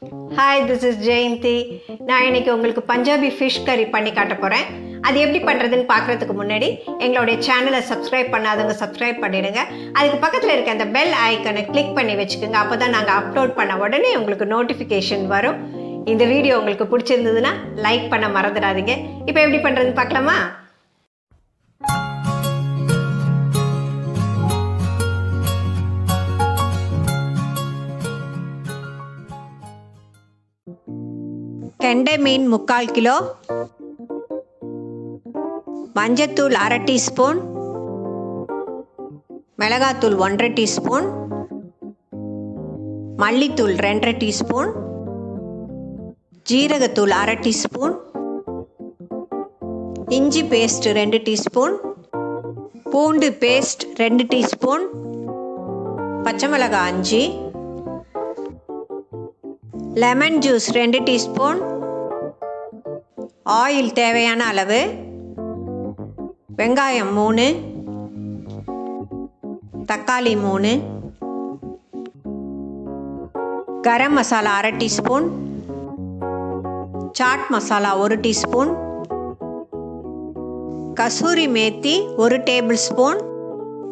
Hi, this is Jayanti. நான் இன்னைக்கு உங்களுக்கு பஞ்சாபி ஃபிஷ் கறி பண்ணி காட்ட போறேன். அது எப்படி பண்றதுன்னு பார்க்கிறதுக்கு முன்னாடி எங்களுடைய சேனலை சப்ஸ்கிரைப் பண்ணாதவங்க சப்ஸ்கிரைப் பண்ணிடுங்க. அதுக்கு பக்கத்துல இருக்க அந்த பெல் ஐகானை கிளிக் பண்ணி வச்சுக்கோங்க. அப்பதான் நாங்க அப்லோட் பண்ண உடனே உங்களுக்கு நோட்டிஃபிகேஷன் வரும். இந்த வீடியோ உங்களுக்கு பிடிச்சிருந்ததுன்னா லைக் பண்ண மறந்துடாதீங்க. இப்போ எப்படி பண்றதுன்னு பார்க்கலாமா? கெண்டை மீன் 3/4 கிலோ, மஞ்சத்தூள் 1/2 டீஸ்பூன், மிளகாத்தூள் 1/2 டீஸ்பூன், மல்லித்தூள் 2/2 டீஸ்பூன், ஜீரகத்தூள் 1/2 டீஸ்பூன், இஞ்சி பேஸ்ட் 2 டீஸ்பூன், பூண்டு பேஸ்ட் 2 டீஸ்பூன், பச்சை மிளகாய் 5, லெமன் ஜூஸ் 2 டீஸ்பூன், ஆயில் தேவையான அளவு, வெங்காயம் 3, தக்காளி 3, garam masala 1/2 teaspoon, chaat masala 1 teaspoon, kasuri methi 1 tablespoon,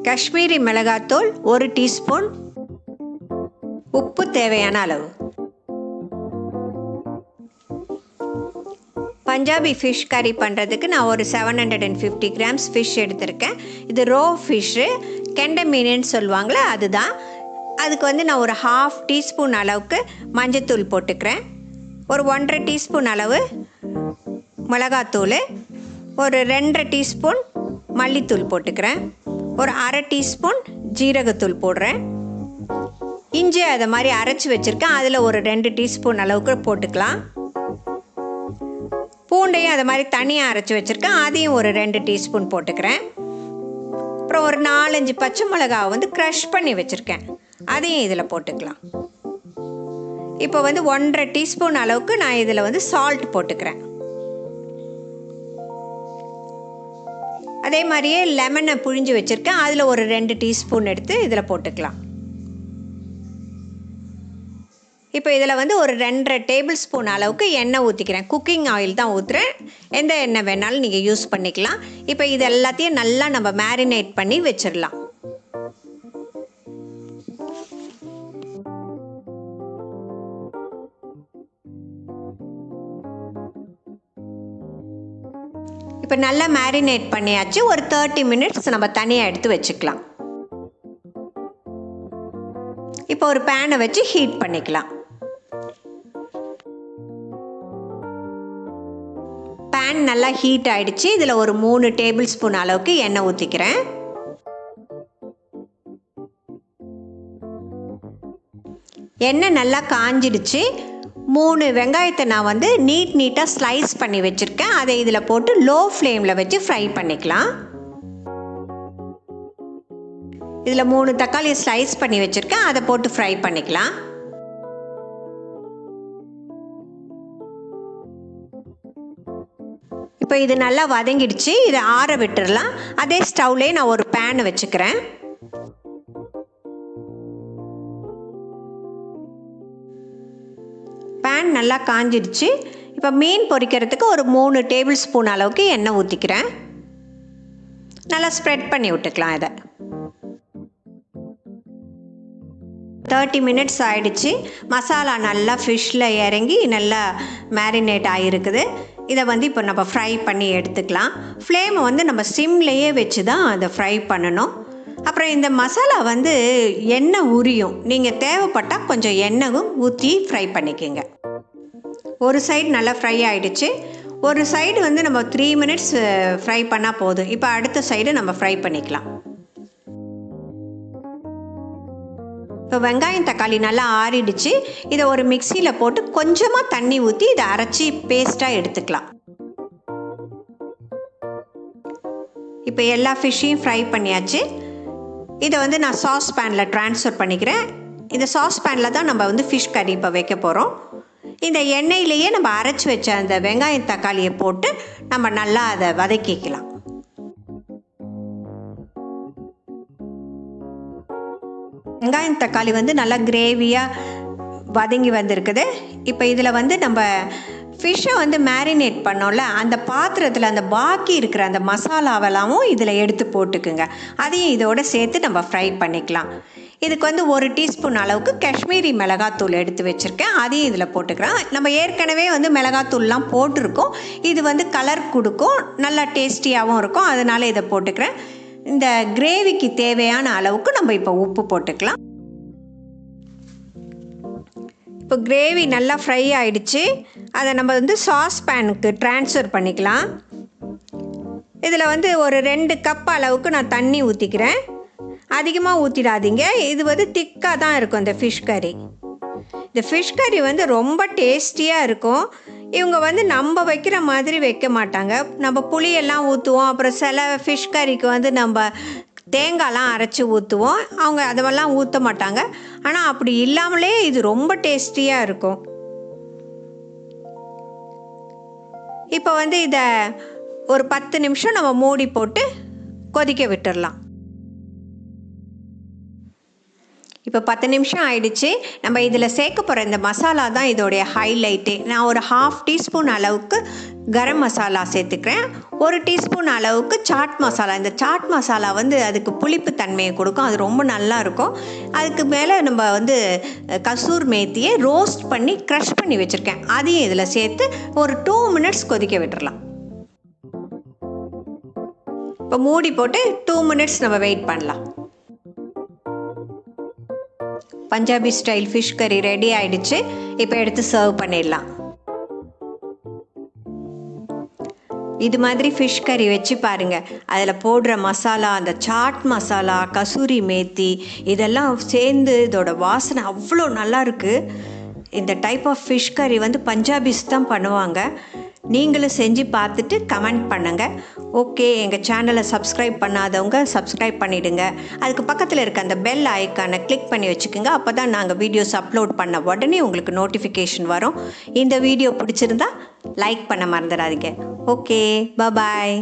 Kashmiri மிளகாத்தூள் 1 டீஸ்பூன், உப்பு தேவையான அளவு. பஞ்சாபி ஃபிஷ் கறி பண்ணுறதுக்கு நான் ஒரு 750 கிராம்ஸ் ஃபிஷ் எடுத்திருக்கேன். இது ரோ ஃபிஷ்ஷு, கெண்டை மீனுன்னு சொல்லுவாங்களே அதுதான். அதுக்கு நான் ஒரு 1/2 டீஸ்பூன் அளவுக்கு மஞ்சத்தூள் போட்டுக்கிறேன். ஒரு 1/2 டீஸ்பூன் அளவு மிளகாத்தூள், ஒரு 2/2 டீஸ்பூன் மல்லித்தூள் போட்டுக்கிறேன், ஒரு 1/2 டீஸ்பூன் ஜீரகத்தூள் போடுறேன். இஞ்சி அதை மாதிரி அரைச்சி வச்சுருக்கேன், அதில் ஒரு 2 டீஸ்பூன் அளவுக்கு போட்டுக்கலாம். பூண்டையும் அதை மாதிரி தனியாக அரைச்சி வச்சுருக்கேன், அதையும் ஒரு 2 டீஸ்பூன் போட்டுக்கிறேன். அப்புறம் ஒரு 4-5 பச்சை மிளகாவை க்ரஷ் பண்ணி வச்சுருக்கேன், அதையும் இதில் போட்டுக்கலாம். இப்போ 1/2 டீஸ்பூன் அளவுக்கு நான் இதில் சால்ட் போட்டுக்கிறேன். அதே மாதிரியே லெமனை புழிஞ்சு வச்சுருக்கேன், அதில் ஒரு 2 டீஸ்பூன் எடுத்து இதில் போட்டுக்கலாம். இப்போ இதில் ஒரு 2.5 டேபிள் ஸ்பூன் அளவுக்கு எண்ணெய் ஊற்றிக்கிறேன். குக்கிங் ஆயில் தான் ஊற்றுறேன், எந்த எண்ணெய் வேணாலும் நீங்கள் யூஸ் பண்ணிக்கலாம். இப்போ இது எல்லாத்தையும் நல்லா நம்ம மேரினேட் பண்ணி வச்சிடலாம். இப்போ நல்லா மேரினேட் பண்ணியாச்சு. ஒரு 30 மினிட்ஸ் நம்ம தனியாக எடுத்து வச்சுக்கலாம். இப்போ ஒரு பேனை வச்சு ஹீட் பண்ணிக்கலாம். பேன் நல்லா ஹீட் ஆகிடுச்சு. இதில் ஒரு 3 டேபிள் ஸ்பூன் அளவுக்கு எண்ணெய் ஊற்றிக்கிறேன். எண்ணெய் நல்லா காஞ்சிடுச்சு. 3 வெங்காயத்தை நான் நீட்டாக ஸ்லைஸ் பண்ணி வச்சுருக்கேன், அதை இதில் போட்டு லோ ஃப்ளேமில் வச்சு ஃப்ரை பண்ணிக்கலாம். இதில் 3 தக்காளியை ஸ்லைஸ் பண்ணி வச்சுருக்கேன், அதை போட்டு ஃப்ரை பண்ணிக்கலாம். இப்போ இது நல்லா வதங்கிடுச்சு, இதை ஆற விட்டுடலாம். அதே ஸ்டவ்லேயே நான் ஒரு பேன் வச்சுக்கிறேன். பேன் நல்லா காஞ்சிடுச்சு. இப்போ மீன் பொரிக்கிறதுக்கு ஒரு 3 டேபிள் ஸ்பூன் அளவுக்கு எண்ணெய் ஊற்றிக்கிறேன். நல்லா ஸ்ப்ரெட் பண்ணி விட்டுக்கலாம். இதை 30 மினிட்ஸ் ஆகிடுச்சு. மசாலா நல்லா ஃபிஷ்ஷில் இறங்கி நல்லா மேரினேட் ஆகிருக்குது. இதை இப்போ நம்ம ஃப்ரை பண்ணி எடுத்துக்கலாம். ஃப்ளேமை நம்ம சிம்லேயே வச்சு தான் அதை ஃப்ரை பண்ணணும். அப்புறம் இந்த மசாலா எண்ணெய் உரியும், நீங்கள் தேவைப்பட்டால் கொஞ்சம் எண்ணெயும் ஊற்றி ஃப்ரை பண்ணிக்கோங்க. ஒரு சைடு நல்லா ஃப்ரை ஆகிடுச்சு. ஒரு சைடு நம்ம 3 மினிட்ஸ் ஃப்ரை பண்ணால் போதும். இப்போ அடுத்த சைடு நம்ம ஃப்ரை பண்ணிக்கலாம். இப்போ வெங்காயம் தக்காளி நல்லா ஆறிடுச்சு. இதை ஒரு மிக்சியில் போட்டு கொஞ்சமாக தண்ணி ஊற்றி இதை அரைச்சி பேஸ்ட்டாக எடுத்துக்கலாம். இப்போ எல்லா ஃபிஷ்ஷையும் ஃப்ரை பண்ணியாச்சு. இதை நான் சாஸ் பேனில் ட்ரான்ஸ்ஃபர் பண்ணிக்கிறேன். இந்த சாஸ் பேனில் தான் நம்ம ஃபிஷ் கறி இப்போ வைக்க போகிறோம். இந்த எண்ணெயிலேயே நம்ம அரைச்சி வச்ச அந்த வெங்காயம் தக்காளியை போட்டு நம்ம நல்லா அதை வதக்கிக்கலாம். வெங்காயம் தக்காளி நல்லா கிரேவியாக வதங்கி வந்திருக்குது. இப்போ இதில் வந்து நம்ம ஃபிஷ்ஷை வந்து மேரினேட் பண்ணோம்ல, அந்த பாத்திரத்தில் அந்த பாக்கி இருக்கிற அந்த மசாலாவெல்லாமும் இதில் எடுத்து போட்டுக்குங்க. அதையும் இதோட சேர்த்து நம்ம ஃப்ரை பண்ணிக்கலாம். இதுக்கு வந்து 1 டீஸ்பூன் அளவுக்கு காஷ்மீரி மிளகாத்தூள் எடுத்து வச்சுருக்கேன். அதையும் இதில் போட்டுக்கிறேன். நம்ம ஏற்கனவே வந்து மிளகாத்தூள்லாம் போட்டிருக்கோம். இது வந்து கலர் கொடுக்கும், நல்லா டேஸ்டியாகவும் இருக்கும். அதனால் இதை போட்டுக்கிறேன். இந்த கிரேவிக்கு தேவையான அளவுக்கு நம்ம இப்போ உப்பு போட்டுக்கலாம். இப்போ கிரேவி நல்லா ஃப்ரை ஆகிடுச்சு. அதை நம்ம வந்து சாஸ் பேனுக்கு ட்ரான்ஸ்ஃபர் பண்ணிக்கலாம். இதில் வந்து ஒரு 2 கப் அளவுக்கு நான் தண்ணி ஊற்றிக்கிறேன். அதிகமாக ஊற்றிடாதீங்க. இது வந்து திக்காக தான் இருக்கும் இந்த ஃபிஷ் கறி. இந்த ஃபிஷ் கறி வந்து ரொம்ப டேஸ்டியாக இருக்கும். இவங்க வந்து நம்ம வைக்கிற மாதிரி வைக்க மாட்டாங்க. நம்ம புளியெல்லாம் ஊற்றுவோம், அப்புறம் சில ஃபிஷ் கறிக்கு வந்து நம்ம தேங்காய்லாம் அரைச்சி ஊற்றுவோம். அவங்க அதெல்லாம் ஊற்ற மாட்டாங்க. ஆனால் அப்படி இல்லாமலே இது ரொம்ப டேஸ்டியாக இருக்கும். இப்போ வந்து இதை ஒரு 10 நிமிஷம் நம்ம மூடி போட்டு கொதிக்க விட்டுடலாம். இப்போ 10 நிமிஷம் ஆயிடுச்சு. நம்ம இதில் சேர்க்க போகிற இந்த மசாலா தான் இதோடைய ஹைலைட்டே. நான் ஒரு 1/2 டீஸ்பூன் அளவுக்கு கரம் மசாலா சேர்த்துக்கிறேன். 1 டீஸ்பூன் அளவுக்கு சாட் மசாலா. இந்த சாட் மசாலா வந்து அதுக்கு புளிப்பு தன்மையை கொடுக்கும். அது ரொம்ப நல்லா இருக்கும். அதுக்கு மேலே நம்ம வந்து கசூர் மேத்தியை ரோஸ்ட் பண்ணி க்ரஷ் பண்ணி வச்சுருக்கேன். அதையும் இதில் சேர்த்து ஒரு 2 மினிட்ஸ் கொதிக்க விட்டுறலாம். இப்போ மூடி போட்டு 2 மினிட்ஸ் நம்ம வெயிட் பண்ணலாம். பஞ்சாபி ஸ்டைல் ஃபிஷ் கறி ரெடி ஆயிடுச்சு. இப்போ எடுத்து சர்வ் பண்ணிடலாம். இது மாதிரி ஃபிஷ் கறி வச்சு பாருங்கள். அதில் போடுற மசாலா, அந்த சாட் மசாலா, கசூரி மேத்தி இதெல்லாம் சேர்ந்து இதோட வாசனை அவ்வளோ நல்லா இருக்குது. இந்த டைப் ஆஃப் ஃபிஷ் கறி வந்து பஞ்சாபிஸ் தான் பண்ணுவாங்க. நீங்களும் செஞ்சு பார்த்துட்டு கமெண்ட் பண்ணுங்கள். ஓகே, எங்கள் சேனலை சப்ஸ்கிரைப் பண்ணாதவங்க சப்ஸ்கிரைப் பண்ணிவிடுங்க. அதுக்கு பக்கத்தில் இருக்க அந்த பெல் ஐக்கானை கிளிக் பண்ணி வச்சுக்கோங்க. அப்போ தான் நாங்கள் வீடியோஸ் அப்லோட் பண்ண உடனே உங்களுக்கு நோட்டிஃபிகேஷன் வரும். இந்த வீடியோ பிடிச்சிருந்தா லைக் பண்ண மறந்துடாதீங்க. ஓகே, பாய்.